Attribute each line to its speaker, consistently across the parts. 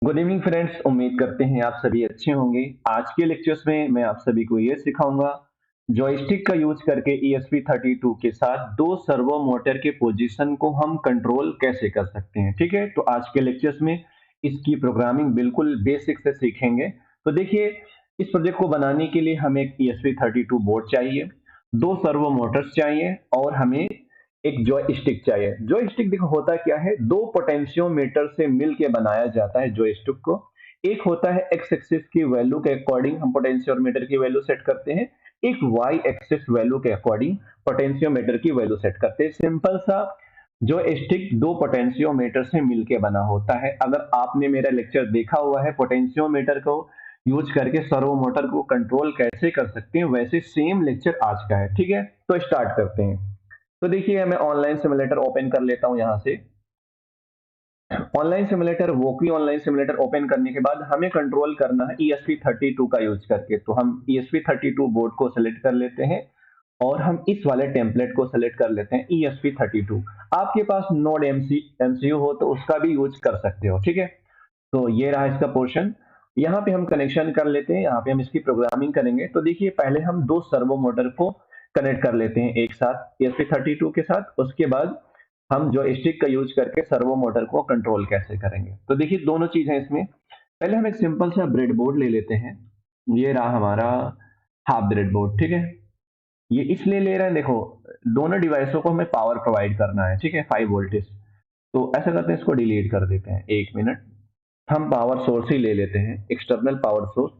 Speaker 1: Good evening friends, उम्मीद करते हैं आप सभी अच्छे होंगे। आज के लेक्चर्स में मैं आप सभी को ये सिखाऊंगा जॉयस्टिक का यूज करके ESP32 के साथ दो सर्वो मोटर के पोजीशन को हम कंट्रोल कैसे कर सकते हैं। ठीक है, तो आज के लेक्चर्स में इसकी प्रोग्रामिंग बिल्कुल बेसिक से सीखेंगे। तो देखिए, इस प्रोजेक्ट को बनाने के लिए हमें एक ESP32 बोर्ड चाहिए, दो सर्वो मोटर्स चाहिए और हमें एक जॉयस्टिक चाहिए। जॉयस्टिक देखो होता क्या है, दो पोटेंशियोमीटर से मिलके बनाया जाता है जॉयस्टिक को। एक होता है एक्स एक्सिस की वैल्यू के अकॉर्डिंग हम पोटेंशियोमीटर की वैल्यू सेट करते हैं, एक वाई एक्सिस वैल्यू के अकॉर्डिंग पोटेंशियोमीटर की वैल्यू सेट करते हैं। सिंपल सा जॉयस्टिक दो पोटेंशियोमीटर से मिलके बना होता है। अगर आपने मेरा लेक्चर देखा हुआ है पोटेंशियोमीटर को यूज करके सर्वो मोटर को कंट्रोल कैसे कर सकते हैं, वैसे सेम लेक्चर आज का है। ठीक है, तो स्टार्ट करते हैं। तो देखिए, मैं ऑनलाइन सिमुलेटर ओपन कर लेता हूं। यहां से online simulator walkie online simulator open करने के बाद हमें कंट्रोल करना है ESP32 का यूज करके। तो हम ESP32 बोर्ड को सिलेक्ट कर लेते हैं और हम इस वाले टेम्पलेट को सिलेक्ट कर लेते हैं ESP32। आपके पास नोड MCU हो तो उसका भी यूज कर सकते हो। ठीक है, तो ये रहा इसका पोर्शन। यहाँ पे हम कनेक्शन कर लेते हैं, यहाँ पे हम इसकी प्रोग्रामिंग करेंगे। तो देखिए, पहले हम दो सर्वो मोटर को कनेक्ट कर लेते हैं एक साथ ESP32 के साथ। उसके बाद हम जो स्टिक का यूज करके सर्वो मोटर को कंट्रोल कैसे करेंगे। तो देखिए, दोनों चीज है इसमें। पहले हम एक सिंपल सा ब्रेड बोर्ड ले लेते हैं। ये रहा हमारा हाफ ब्रेड बोर्ड। ठीक है, ये इसलिए ले रहे हैं, देखो दोनों डिवाइसों को हमें पावर प्रोवाइड करना है। ठीक है, 5 वोल्टेज। तो ऐसा करते हैं, इसको डिलीट कर देते हैं। एक मिनट, हम पावर सोर्स ही ले लेते हैं, एक्सटर्नल पावर सोर्स।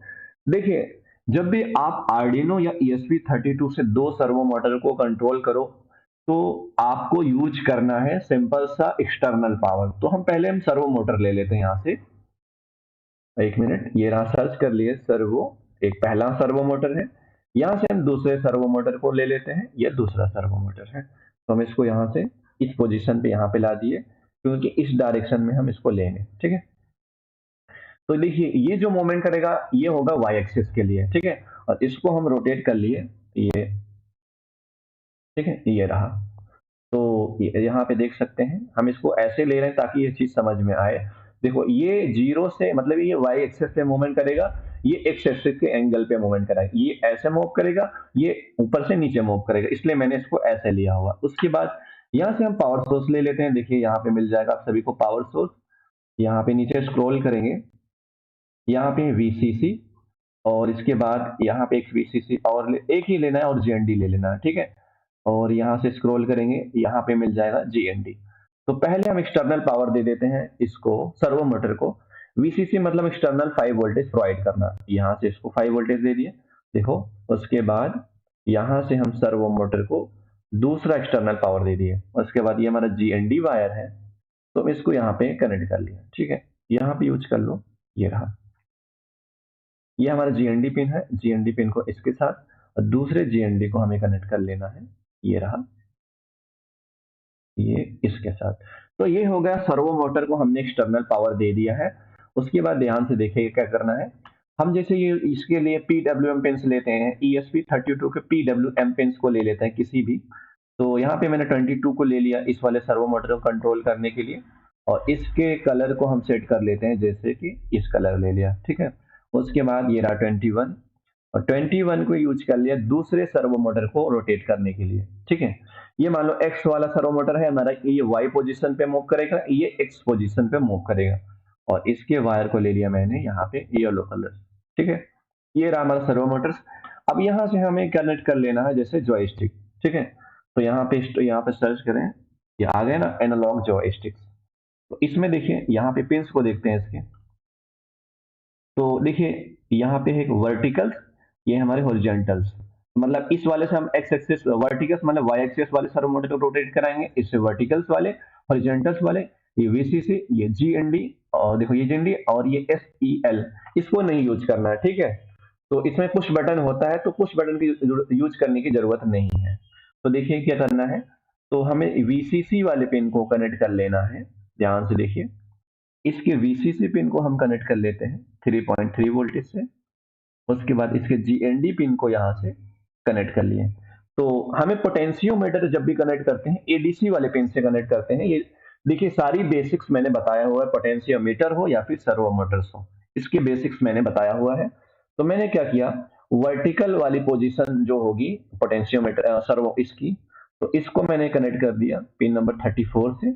Speaker 1: देखिए, जब भी आप आर्डिनो या ESP32 से दो सर्वो मोटर को कंट्रोल करो तो आपको यूज करना है सिंपल सा एक्सटर्नल पावर। तो हम सर्वो मोटर ले लेते हैं यहाँ से। एक मिनट, ये रहा, सर्च कर लिए सर्वो। एक पहला सर्वो मोटर है, यहाँ से हम दूसरे सर्वो मोटर को ले लेते हैं। यह दूसरा सर्वो मोटर है, तो हम इसको यहाँ से इस पोजीशन पे यहाँ पे ला दिए, क्योंकि इस डायरेक्शन में हम इसको लेंगे। ठीक है, तो देखिए ये जो मूवमेंट करेगा ये होगा वाई एक्सिस के लिए। ठीक है, और इसको हम रोटेट कर लिए, ये ठीक है, ये रहा। तो यहाँ पे देख सकते हैं, हम इसको ऐसे ले रहे हैं ताकि ये चीज समझ में आए। देखो, ये जीरो से मतलब ये वाई एक्सिस पे मूवमेंट करेगा, ये एक्स एक्सिस के एंगल पे मूवमेंट करेगा। ये ऐसे मूव करेगा, ये ऊपर से नीचे मूव करेगा, इसलिए मैंने इसको ऐसे लिया हुआ। उसके बाद यहाँ से हम पावर सोर्स ले लेते हैं। देखिए, यहाँ पे मिल जाएगा आप सभी को पावर सोर्स। यहाँ पे नीचे स्क्रॉल करेंगे, यहाँ पे VCC और इसके बाद यहाँ पे एक VCC और एक ही लेना है और GND ले लेना है। ठीक है, और यहाँ से स्क्रॉल करेंगे, यहाँ पे मिल जाएगा GND। तो पहले हम एक्सटर्नल पावर दे देते हैं इसको, सर्वो मोटर को। VCC मतलब एक्सटर्नल 5 वोल्टेज प्रोवाइड करना। यहाँ से इसको 5 वोल्टेज दे दिए। देखो, उसके बाद यहाँ से हम सर्वो मोटर को दूसरा एक्सटर्नल पावर दे दिए। उसके बाद ये हमारा GND वायर है, तो हम इसको यहाँ पे कनेक्ट कर लिया। ठीक है, यहाँ पे यूज कर लो, ये रहा। ये हमारा GND पिन है, GND पिन को इसके साथ और दूसरे GND को हमें कनेक्ट कर लेना है। ये रहा, ये इसके साथ। तो ये हो गया, सर्वो मोटर को हमने एक्सटर्नल पावर दे दिया है। उसके बाद ध्यान से देखिए क्या करना है। हम जैसे ये इसके लिए PWM पिन्स लेते हैं, ESP32 के PWM पिन्स को ले लेते हैं किसी भी। तो यहाँ पे मैंने 22 को ले लिया इस वाले सर्वो मोटर को कंट्रोल करने के लिए, और इसके कलर को हम सेट कर लेते हैं, जैसे कि इस कलर ले लिया। ठीक है, उसके बाद ये रहा 21, और 21 को यूज कर लिया दूसरे सर्वो मोटर को रोटेट करने के लिए। ठीक है, ये मान लो एक्स वाला सर्वो मोटर है हमारा, ये वाई पोजीशन पे मूव करेगा, ये एक्स पोजीशन पे मूव करेगा। और इसके वायर को ले लिया मैंने यहाँ पे येलो कलर। ठीक है, ये रहा हमारा सर्वो मोटर्स। अब यहाँ से हमें कनेक्ट कर लेना है जैसे जॉयस्टिक। ठीक है, तो यहाँ पे सर्च करें, ये आ गए ना एनालॉग जॉयस्टिक्स। तो इसमें देखिए, यहाँ पे पिंस को देखते हैं इसके। तो देखिए, यहाँ पे है एक वर्टिकल्स, ये हमारे हॉरिजॉन्टल्स। मतलब इस वाले से हम एक्स एक्सिस वर्टिकल्स मतलब वाई एक्सिस वाले सर्वो मोटर को रोटेट कराएंगे, इससे वर्टिकल्स वाले, हॉरिजॉन्टल्स वाले ये VCC, ये GND, और देखो ये GND और ये SEL, इसको नहीं यूज करना है। ठीक है, तो इसमें पुश बटन होता है, तो पुश बटन की यूज करने की जरूरत नहीं है। तो देखिए क्या करना है, तो हमें VCC वाले पिन को कनेक्ट कर लेना है। ध्यान से देखिए, इसके VCC पिन को हम कनेक्ट कर लेते हैं 3.3 वोल्टेज से। उसके बाद इसके GND पिन को यहाँ से कनेक्ट कर लिए। तो हमें पोटेंशियोमीटर जब भी कनेक्ट करते हैं ADC वाले पिन से कनेक्ट करते हैं। ये देखिए सारी बेसिक्स मैंने बताया हुआ है, पोटेंशियोमीटर हो या फिर सर्वोमोटर्स हो, इसके बेसिक्स मैंने बताया हुआ है। तो मैंने क्या किया, वर्टिकल वाली पोजीशन जो होगी पोटेंशियोमीटर सर्वो इसकी, तो इसको मैंने कनेक्ट कर दिया पिन नंबर 34 से,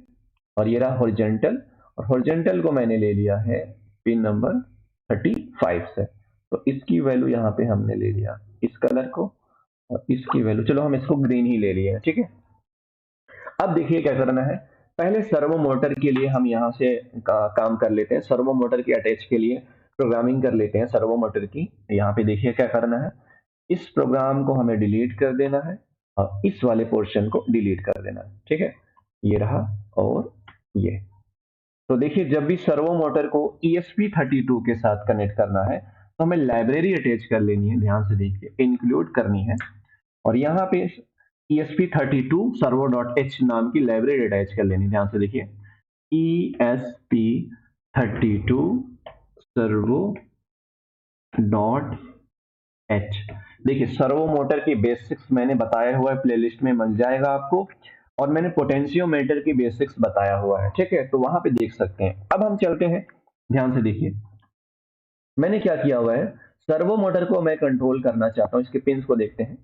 Speaker 1: और ये रहा हॉरिजॉन्टल, और हॉरिजॉन्टल को मैंने ले लिया है पिन नंबर 35 से। तो इसकी वैल्यू यहाँ पे हमने ले लिया इस कलर को, और इसकी वैल्यू चलो हम इसको ग्रीन ही ले लिए, ठीक है। अब देखिए क्या करना है, पहले सर्वो मोटर के लिए हम यहाँ से काम कर लेते हैं। सर्वो मोटर की अटैच के लिए प्रोग्रामिंग कर लेते हैं सर्वो मोटर की। यहाँ पे देखिए क्या करना है, इस प्रोग्राम को हमें डिलीट कर देना है और इस वाले पोर्शन को डिलीट कर देना है, ठीक है। ये रहा और ये। तो देखिए जब भी सर्वो मोटर को ESP32 के साथ कनेक्ट करना है तो हमें लाइब्रेरी अटैच कर लेनी है, ध्यान से देखिए इंक्लूड करनी है, और यहाँ पे ESP32 servo.h नाम की लाइब्रेरी अटैच कर लेनी, ध्यान से देखिए ESP32 servo.h। देखिए सर्वो मोटर की बेसिक्स मैंने बताया हुआ है, प्लेलिस्ट में मिल जाएगा आपको, और मैंने पोटेंशियोमीटर की बेसिक्स बताया हुआ है, ठीक है, तो वहां पे देख सकते हैं। अब हम चलते हैं, ध्यान से देखिए मैंने क्या किया हुआ है, सर्वो मोटर को मैं कंट्रोल करना चाहता हूँ, इसके पिंस को देखते हैं।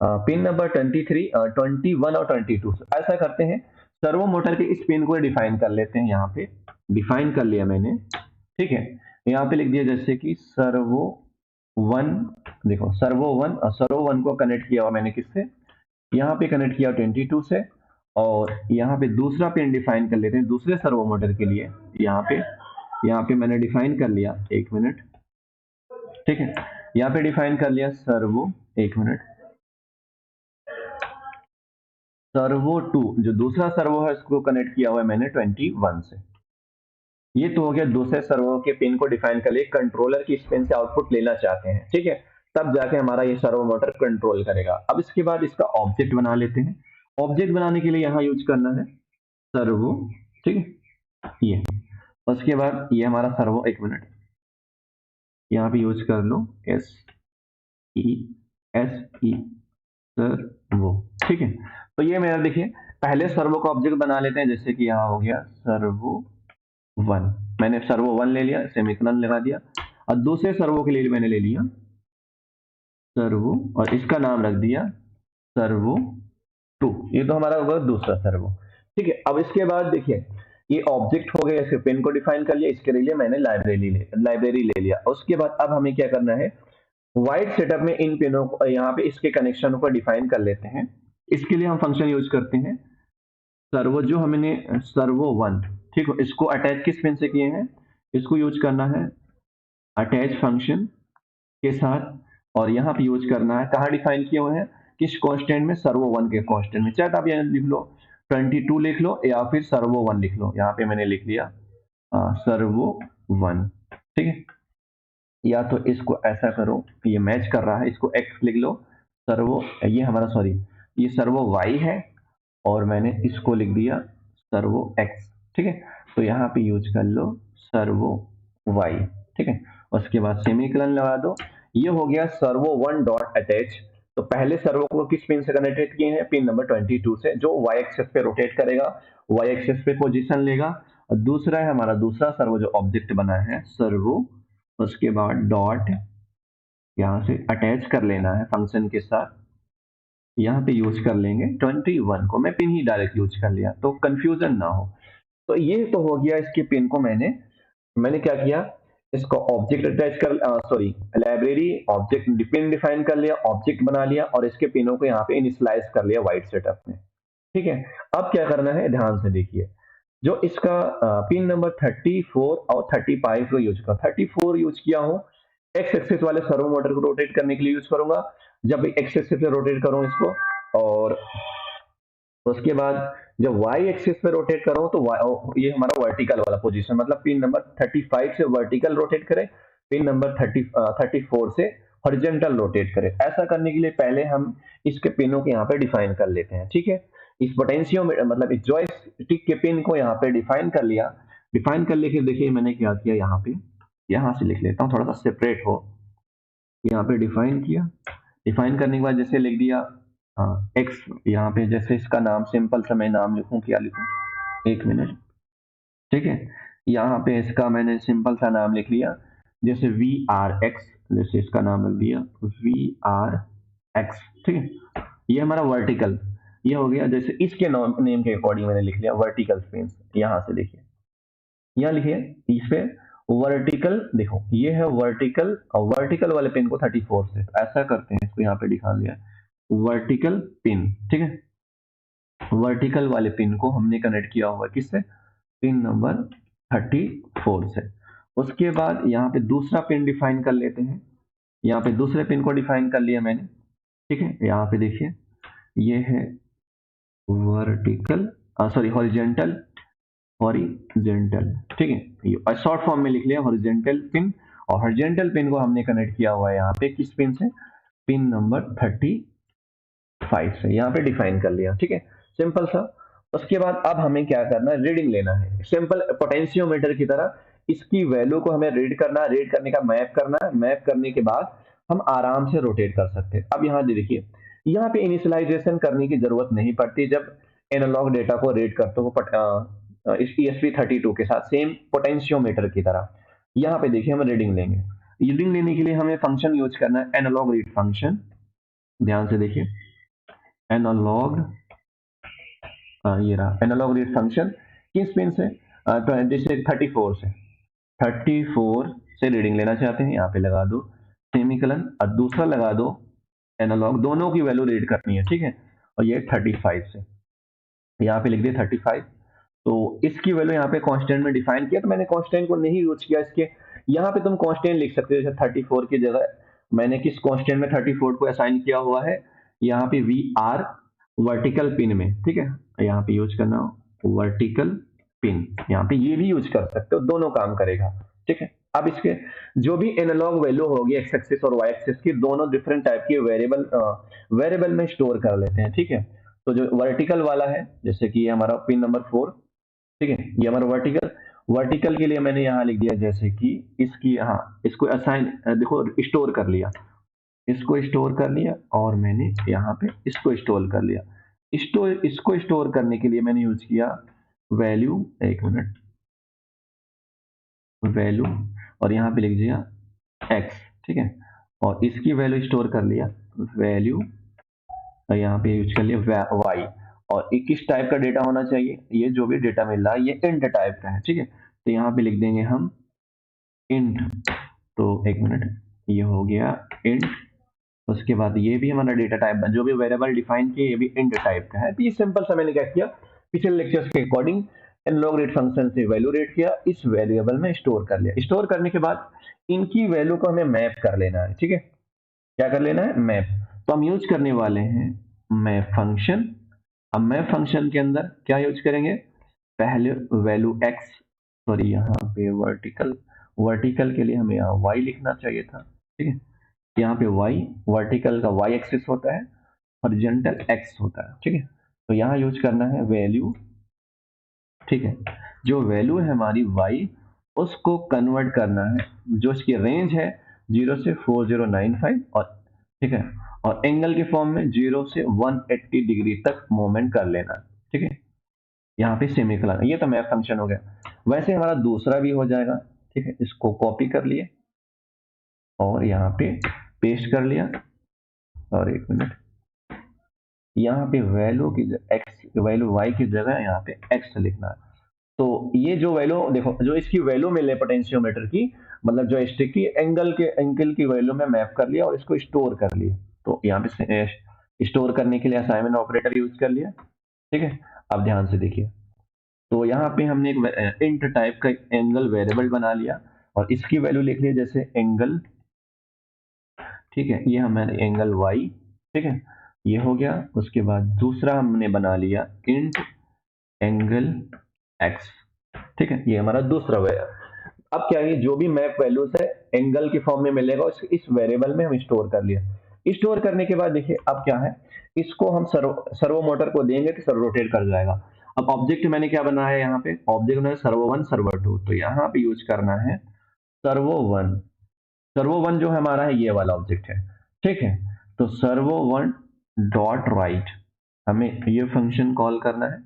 Speaker 1: पिन नंबर 23, 21 और 22 ऐसा करते हैं, सर्वो मोटर के इस पिन को डिफाइन कर लेते हैं। यहाँ पे डिफाइन कर लिया मैंने, ठीक है। यहाँ पे लिख दिया जैसे कि सर्वो 1, देखो सर्वो 1 और सर्वो 1 को कनेक्ट किया हुआ मैंने किससे, यहाँ पे कनेक्ट किया 22 से, और यहाँ पे दूसरा पिन डिफाइन कर लेते हैं दूसरे सर्वो मोटर के लिए। यहाँ पे मैंने डिफाइन कर लिया, एक मिनट, ठीक है, यहाँ पे डिफाइन कर लिया सर्वो, एक मिनट, सर्वो 2 जो दूसरा सर्वो है उसको कनेक्ट किया हुआ है मैंने 21 से। ये तो हो गया दूसरे सर्वो के पिन को डिफाइन कर लिए, कंट्रोलर की इस पिन से आउटपुट लेना चाहते हैं, ठीक है, तब जाके हमारा ये सर्वो मोटर कंट्रोल करेगा। अब इसके बाद इसका ऑब्जेक्ट बना लेते हैं। ऑब्जेक्ट बनाने के लिए यहाँ यूज करना है सर्वो, ठीक है, ये। उसके बाद ये हमारा सर्वो, एक मिनट, यहाँ पे यूज कर लो SESE सर्वो, ठीक है। तो ये मेरा देखिए पहले सर्वो का ऑब्जेक्ट बना लेते हैं, जैसे कि यहाँ हो गया सर्वो 1, मैंने सर्वो 1 ले लिया, सेमीकोलन लगा दिया, और दूसरे सर्वो के लिए मैंने ले लिया सर्वो, और इसका नाम रख दिया सर्वो 2। ये तो हमारा होगा दूसरा सर्वो, ठीक है। अब इसके बाद देखिए ये ऑब्जेक्ट हो गया, इसके पिन को डिफाइन कर लिया, इसके लिए मैंने लाइब्रेरी ले लिया। उसके बाद अब हमें क्या करना है, वाइड सेटअप में इन पिनों को यहाँ पे इसके कनेक्शन को डिफाइन कर लेते हैं। इसके लिए हम फंक्शन यूज करते हैं सर्वो, जो हमने सर्वो 1, ठीक है, इसको अटैच किस पिन से किए हैं, इसको यूज करना है अटैच फंक्शन के साथ, और यहाँ पे यूज करना है, कहाँ डिफाइन किए हुए हैं, किस कांस्टेंट में, सर्वो 1 के कांस्टेंट में। चाहे आप यहाँ लिख लो 22 लिख लो या फिर सर्वो 1 लिख लो, यहाँ पे मैंने लिख लिया सर्वो 1, ठीक है। या तो इसको ऐसा करो, ये मैच कर रहा है, इसको x लिख लो, सर्वो ये हमारा सॉरी ये सर्वो y है, और मैंने इसको लिख दिया सर्वो x, ठीक है। तो यहाँ पे यूज कर लो सर्वो y, ठीक है। उसके बाद सेमीकोलन लगा दो। ये हो गया सर्वो 1 डॉट अटैच। तो पहले सर्वो को किस पिन से कनेक्टेड किए हैं, पिन नंबर 22 से, जो y एक्सिस पे रोटेट करेगा, y एक्सिस पे पोजीशन लेगा। और दूसरा है हमारा दूसरा सर्वो जो ऑब्जेक्ट बना है सर्वो, उसके बाद डॉट यहाँ से अटैच कर लेना है फंक्शन के साथ, यहाँ पे यूज कर लेंगे 21 को, मैं पिन ही डायरेक्ट यूज कर लिया तो कंफ्यूजन ना हो। तो ये तो हो गया इसके पिन को मैंने क्या किया, इसको ऑब्जेक्ट अटैच कर sorry library object pin define कर लिया, ऑब्जेक्ट बना लिया, और इसके पिनों को यहाँ पे इनिशियलाइज कर लिया वाइड सेटअप में, ठीक है। अब क्या करना है, ध्यान से देखिए, जो इसका पिन नंबर 34 और 35 को यूज कर, 34 यूज किया हूँ एक्स एक्सिस वाले सर्वो मोटर को रोटेट करने के लिए यूज करूंगा। जब एक्स एक्सिस पे रोटेट करूं इसको, और उसके बाद जब वाई एक्सिस पे रोटेट करूं तो ये हमारा वर्टिकल वाला पोजीशन, मतलब पिन नंबर 35 से वर्टिकल रोटेट करे, पिन नंबर 34 से हॉरिजॉन्टल रोटेट करे। ऐसा करने के लिए पहले हम इसके पिनों को यहाँ पे डिफाइन कर लेते हैं, ठीक है। इस पोटेंशियो में मतलब इस जॉयस्टिक के पिन को यहाँ पे डिफाइन कर लिया। डिफाइन कर लेके देखिए मैंने क्या किया, यहाँ पे यहाँ से लिख लेता हूँ थोड़ा सा सेपरेट हो, यहाँ पे डिफाइन किया। डिफाइन करने के बाद जैसे लिख दिया एक्स, यहाँ पे जैसे इसका नाम सिंपल सा मैं नाम लिखूं, क्या लिखूं, एक मिनट, ठीक है। यहाँ पे इसका मैंने सिंपल सा नाम लिख लिया, जैसे VRX, जैसे इसका नाम लिख दिया VRX, ठीक है। ये हमारा वर्टिकल, ये हो गया। जैसे इसके नेम के अकॉर्डिंग मैंने लिख लिया वर्टिकल स्पेस। यहाँ से देखिए, यहाँ लिखिए इस पे वर्टिकल, देखो ये है वर्टिकल, और वर्टिकल वाले पिन को 34 से, तो ऐसा करते हैं, इसको यहाँ पे दिखा दिया वर्टिकल पिन, ठीक है। वर्टिकल वाले पिन को हमने कनेक्ट किया हुआ किससे, पिन नंबर 34 से। उसके बाद यहाँ पे दूसरा पिन डिफाइन कर लेते हैं। यहाँ पे दूसरे पिन को डिफाइन कर लिया मैंने, ठीक है। यहाँ पे देखिए ये है वर्टिकल, सॉरी हॉरिजेंटल, हॉरिजेंटल, ठीक है। ये शॉर्ट फॉर्म में लिख लिया हॉरिजेंटल पिन, और हॉरिजेंटल पिन को हमने कनेक्ट किया हुआ है यहाँ पे किस पिन से, पिन नंबर 35 से, यहाँ पे डिफाइन कर लिया, ठीक है, सिंपल सा। उसके बाद अब हमें क्या करना है, रीडिंग लेना है, सिंपल पोटेंशियोमीटर की तरह इसकी वैल्यू को हमें रीड करना है, रीड करने का मैप करना है, मैप करने के बाद हम आराम से रोटेट कर सकते हैं। अब यहाँ देखिए, यहाँ पे इनिशियलाइजेशन करने की जरूरत नहीं पड़ती जब एनालॉग डेटा को रीड करते हो इस ESP32 के साथ, सेम पोटेंशियोमीटर की तरह। यहाँ पे देखिए हम रीडिंग लेंगे, रीडिंग लेने के लिए हमें फंक्शन यूज करना है एनालॉग रीड फंक्शन। ध्यान से देखिए एनालॉग, ये रहा एनालॉग रीड फंक्शन, किस पिन से, जैसे 34 से, 34 से रीडिंग लेना चाहते हैं, यहाँ पे लगा दो सेमीकलन, और दूसरा लगा दो एनालॉग, दोनों की वैल्यू रीड करनी है, ठीक है। और ये 35 से, यहाँ पे लिख दिया 35। तो इसकी वैल्यू यहाँ पे कांस्टेंट में डिफाइन किया, तो मैंने कांस्टेंट को नहीं यूज किया इसके। यहाँ पे तुम कांस्टेंट लिख सकते हो, जैसे 34 की जगह मैंने किस कांस्टेंट में 34 को असाइन किया हुआ है, यहाँ पे VR वर्टिकल पिन में, ठीक है। यहाँ पे यूज करना वर्टिकल पिन, यहाँ पे ये भी यूज कर सकते हो, दोनों काम करेगा, ठीक है। अब इसके जो भी एनालॉग वैल्यू होगी एक्स एक्सिस और वाई एक्सिस की, दोनों डिफरेंट टाइप के वेरिएबल में स्टोर कर लेते हैं, ठीक है। तो जो वर्टिकल वाला है, जैसे कि ये हमारा पिन नंबर 4, ठीक है, ये हमारा वर्टिकल, वर्टिकल के लिए मैंने यहाँ लिख दिया, जैसे कि इसकी यहाँ इसको असाइन, देखो स्टोर कर लिया, इसको स्टोर कर लिया, और मैंने यहाँ पे इसको स्टोर कर लिया। इसको स्टोर करने के लिए मैंने यूज किया वैल्यू, एक मिनट, वैल्यू, और यहाँ पे लिख दिया x, ठीक है। और इसकी वैल्यू स्टोर कर लिया वैल्यू, और यहाँ पे यूज कर लिया y। और ये किस टाइप का डेटा होना चाहिए, ये जो भी डेटा मिल रहा है ये इंट टाइप का है, ठीक है। तो यहाँ पे लिख देंगे हम इंट, तो एक मिनट, ये हो गया इंट। उसके बाद ये भी हमारा डेटा टाइप, जो भी वेरिएबल डिफाइन किया ये भी इंट टाइप का है। तो ये सिंपल सा मैंने क्या किया, पिछले लेक्चर्स के अकॉर्डिंग एनालॉग रीड फंक्शन से वैल्यू रीड किया, इस वेरिएबल में स्टोर कर लिया। स्टोर करने के बाद इनकी वैल्यू को हमें मैप कर लेना है, ठीक है। क्या कर लेना है, मैप। तो हम यूज करने वाले हैं मैप फंक्शन। अब मैप फंक्शन के अंदर क्या यूज करेंगे, पहले वैल्यू x, सॉरी यहाँ पे वर्टिकल के लिए हमें यहाँ y लिखना चाहिए था, ठीक है। यहाँ पे y, वर्टिकल का y एक्सिस होता है, हॉरिजॉन्टल x होता है, ठीक है। तो यहाँ यूज करना है वैल्यू, ठीक है। जो वैल्यू है हमारी y, उसको कन्वर्ट करना है, जो इसकी रेंज है 0 से 4095, और ठीक है, और एंगल के फॉर्म में 0 से 180 डिग्री तक मूवमेंट कर लेना, ठीक है। यहाँ पे सेमीकोलन, ये तो मैप फंक्शन हो गया। वैसे हमारा दूसरा भी हो जाएगा, ठीक है। इसको कॉपी कर लिए और यहाँ पे पेस्ट कर लिया, और एक मिनट, यहाँ पे वैल्यू की एक्स, वैल्यू वाई की जगह यहाँ पे एक्स लिखना है। तो ये जो वैल्यू देखो, जो इसकी वैल्यू मिले पोटेंशियोमीटर की, मतलब जो स्टिक की एंगल की वैल्यू में मैप कर लिया और इसको स्टोर कर लिया। तो यहाँ पे स्टोर करने के लिए असाइनमेंट ऑपरेटर यूज कर लिया, ठीक है। अब ध्यान से देखिए, तो यहाँ पे हमने एक इंट टाइप का एंगल वेरिएबल बना लिया, और इसकी वैल्यू लिख ली जैसे एंगल, ठीक है। ये हमारे एंगल वाई, ठीक है, ये हो गया। उसके बाद दूसरा हमने बना लिया इंट एंगल एक्स, ठीक है, ये हमारा दूसरा वेरिएबल। अब क्या है, जो भी मैप वैल्यूज है एंगल के फॉर्म में मिलेगा, इस वेरिएबल में हम स्टोर कर लिया। स्टोर करने के बाद देखिए अब क्या है, इसको हम सर्वो मोटर को देंगे तो सर्वो रोटेट कर जाएगा। अब ऑब्जेक्ट मैंने क्या बनाया है, यहाँ पे ऑब्जेक्ट मैंने सर्वो 1 सर्वो 2, तो यहाँ पे यूज करना है सर्वो 1। सर्वो 1 जो हमारा है ये वाला ऑब्जेक्ट है, ठीक है। तो सर्वो 1 डॉट राइट, हमें ये फंक्शन कॉल करना है,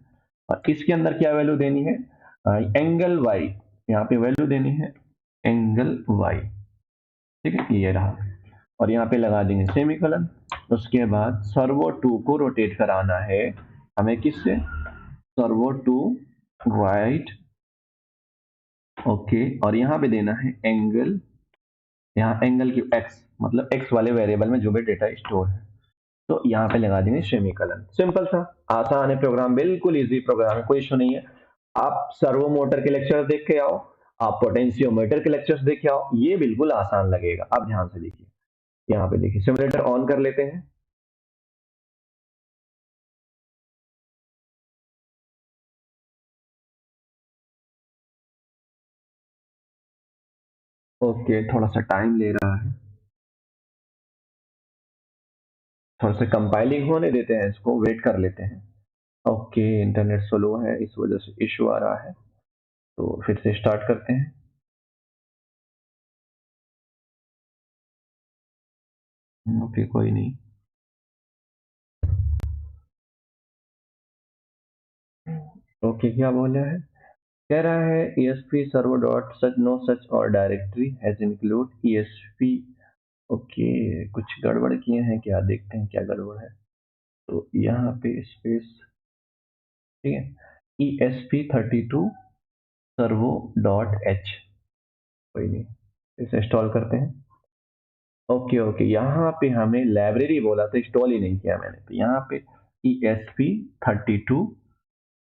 Speaker 1: और इसके अंदर क्या वैल्यू देनी है, एंगल वाई, यहाँ पे वैल्यू देनी है एंगल वाई, ठीक है, ये रहा, और यहाँ पे लगा देंगे सेमीकोलन। उसके बाद सर्वो टू को रोटेट कराना है हमें, किससे, सर्वो टू राइट, ओके, और यहाँ पे देना है एंगल, यहाँ एंगल की एक्स, मतलब एक्स वाले वेरिएबल में जो भी डेटा स्टोर है, तो यहाँ पे लगा देंगे सेमीकोलन। सिंपल सा, आसान है प्रोग्राम, बिल्कुल इजी प्रोग्राम है, कोई इशू नहीं है। आप सर्वो मोटर के लेक्चर देख के आओ, आप पोटेंशियोमीटर के लेक्चर्स देख के आओ, ये बिल्कुल आसान लगेगा। आप ध्यान से देखिए, यहाँ पे देखिए, सिमुलेटर ऑन कर लेते हैं। ओके, थोड़ा सा टाइम ले रहा है, थोड़ा सा कंपाइलिंग होने देते हैं, इसको वेट कर लेते हैं। ओके, इंटरनेट स्लो है, इस वजह से इशू आ रहा है, तो फिर से स्टार्ट करते हैं। ओके, कोई नहीं। ओके, क्या बोल रहा है, कह रहा है ESP servo dot such no such और directory has include ESP। Okay, कुछ गड़बड़ किए हैं क्या, देखते हैं क्या गड़बड़ है। तो यहाँ पे स्पेस, ठीक है, ESP32 servo dot h, कोई नहीं, इसे इंस्टॉल करते हैं। ओके ओके, यहाँ पे हमें लाइब्रेरी बोला था, इंस्टॉल ही नहीं किया मैंने, तो यहाँ पे ESP32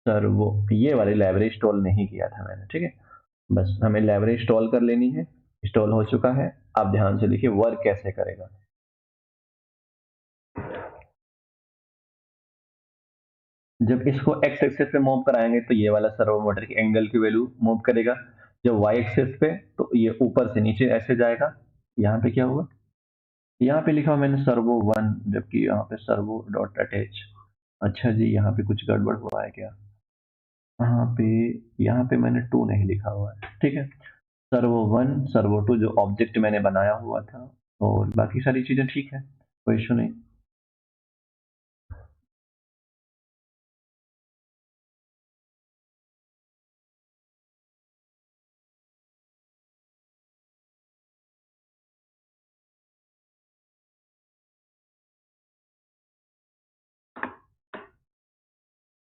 Speaker 1: सर्वो, ये वाली लाइब्रेरी इंस्टॉल नहीं किया था मैंने, ठीक है। बस हमें लाइब्रेरी इंस्टॉल कर लेनी है, इंस्टॉल हो चुका है। आप ध्यान से देखिए वर्क कैसे करेगा। जब इसको एक्स एक्सिस पे मूव कराएंगे तो ये वाला सर्वो मोटर की एंगल की वैल्यू मूव करेगा, जब वाई एक्सिस पे तो ये ऊपर से नीचे ऐसे जाएगा। यहाँ पे क्या हुआ, यहाँ पे लिखा हुआ मैंने सर्वो वन, जबकि यहाँ पे सर्वो डॉट अटैच। अच्छा जी, यहाँ पे कुछ गड़बड़ हुआ है क्या, यहाँ पे, यहाँ पे मैंने टू नहीं लिखा हुआ है, ठीक है। सर्वो वन सर्वो टू जो ऑब्जेक्ट मैंने बनाया हुआ था, और बाकी सारी चीजें ठीक है, कोई इशू नहीं।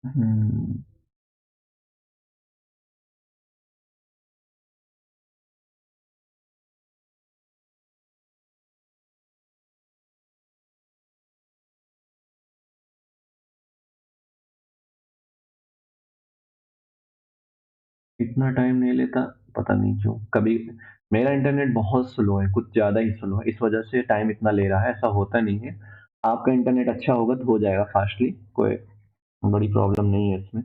Speaker 1: हम्म, इतना टाइम नहीं लेता, पता नहीं क्यों, कभी मेरा इंटरनेट बहुत स्लो है, कुछ ज़्यादा ही स्लो है, इस वजह से टाइम इतना ले रहा है, ऐसा होता नहीं है। आपका इंटरनेट अच्छा होगा तो हो जाएगा फास्टली, कोई बड़ी प्रॉब्लम नहीं है इसमें।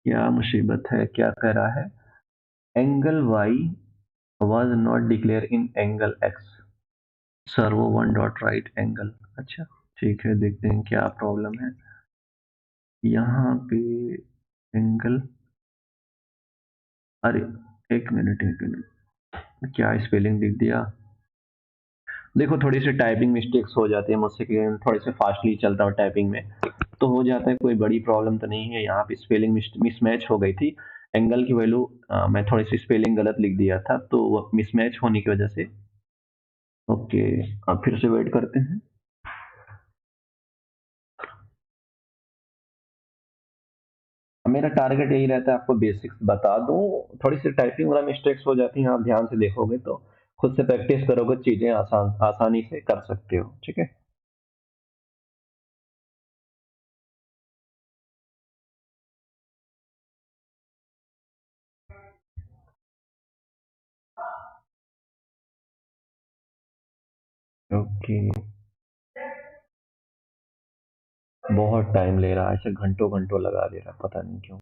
Speaker 1: क्या मुसीबत है, क्या कह रहा है, angle Y was not declared in angle x, servo one dot right angle. अच्छा, ठीक है, देखते हैं क्या प्रॉब्लम है यहाँ पे, एंगल, अरे एक मिनट एक मिनट, क्या स्पेलिंग लिख दिया। देखो, थोड़ी सी टाइपिंग मिस्टेक्स हो जाती है मुझसे, कि थोड़े से फास्टली चलता हूँ टाइपिंग में, तो हो जाता है, कोई बड़ी प्रॉब्लम तो नहीं है। यहाँ पे स्पेलिंग मिसमैच हो गई थी, एंगल की वैल्यू मैं थोड़ी सी स्पेलिंग गलत लिख दिया था, तो वो मिसमैच होने की वजह से। ओके, अब फिर से वेट करते हैं। मेरा टारगेट यही रहता है, आपको बेसिक्स बता दूं, थोड़ी सी टाइपिंग वाला मिस्टेक्स हो जाती हैं, आप ध्यान से देखोगे तो, खुद से प्रैक्टिस करोगे, चीजें आसानी से कर सकते हो, ठीक है। ओके, बहुत टाइम ले रहा है, ऐसे घंटों घंटों लगा दे रहा है, पता नहीं क्यों।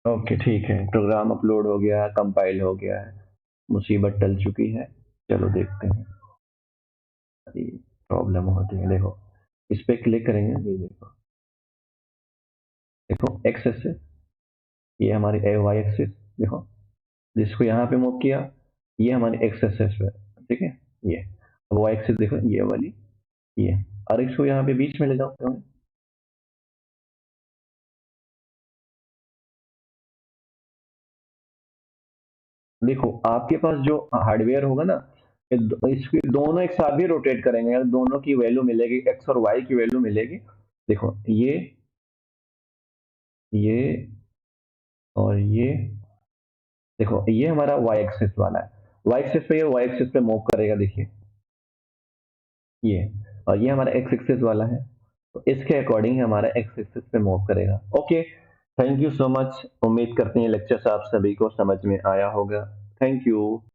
Speaker 1: ओके, ठीक है, प्रोग्राम अपलोड हो गया, कंपाइल हो गया है, मुसीबत टल चुकी है। चलो देखते हैं, अरे प्रॉब्लम होती है, देखो, इस पे क्लिक करेंगे, ये देखो, देखो एक्सेस से ये हमारी वाई एक्सिस देखो, जिसको यहाँ पे मूव किया, ये हमारी एक्स एक्सिस है, ठीक है। ये अब वाई एक्सिस देखो, ये वाली, ये, और इसको यहाँ पे बीच में ले जाओ। देखो आपके पास जो हार्डवेयर होगा ना, इसके दोनों एक साथ भी रोटेट करेंगे, अगर दोनों की वैल्यू मिलेगी, एक्स और वाई की वैल्यू मिलेगी। देखो ये और ये, देखो ये हमारा वाई एक्सिस वाला है, वाई एक्सिस पे, ये वाई एक्सिस पे मूव करेगा, देखिए ये, और ये हमारा एक्स एक्सिस वाला है, तो इसके अकॉर्डिंग हमारा एक्स एक्सिस पे मूव करेगा। Okay, thank you so much. उम्मीद करते हैं लेक्चर्स आप सभी को समझ में आया होगा। Thank you.